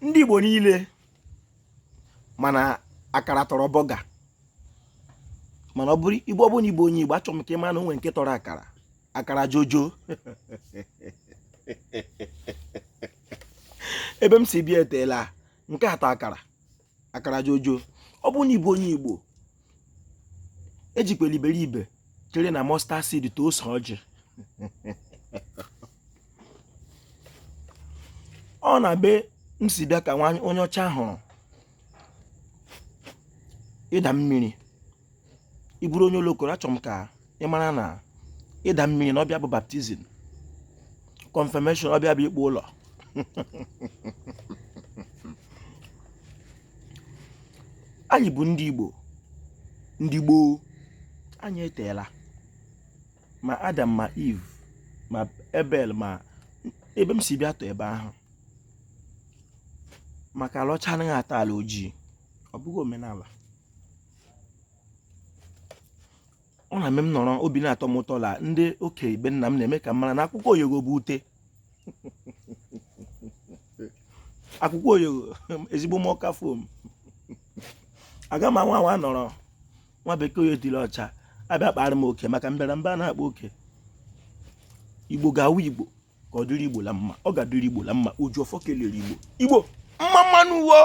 ndị Igbo niile mana akara tọrọ bọga, mana ọ bụrụ Igbo ọbụla Igbo onye Igbo achọrọ m ka ị mara na onwe nke tọrọ akara jojo. ebe m si bịa eteela nke atọ akara jojo. ọ bụrụ na Igbo onye Igbo ejikwela iberibe chere na mustard seed to ose ọjị. ọ na be m si bịa ka onye ọcha hụrụ ịda mmiri. ị bụrụ onye olokoro, achọrọ m ka ị mara na ịda mmiri na ọbịa bụ baptizim, confirmation ọbịa bụ ikpe ụlọ. anyị bụ ndị Igbo, ndị gboo. anyị eteela ma Adam ma Eve ma Ebel, ma ebe m si bịa tọ ebe ahụ, maka ala ọcha anaghị ata ala ojii. ọ bụghị omenala. ọ na-eme m nọrọ obi na-atọ m ụtọ la ndị okenye be nna m na-eme ka m mara na akwụkwọ oyogo bụ ute. akwụkwọ oyogo ezigbo mọka fom. aga m anwa nọrọ nwa bekee oyo dịrị ọcha abịa kpara m oke maka mbịaramba na-akpa oke. Igbo ga-awụ Igbo ka ọ dịrị Igbo la mma. ọ ga-adịrị Igbo la mma. Ojuọfọ kelere Igbo mma mmanụ uwo.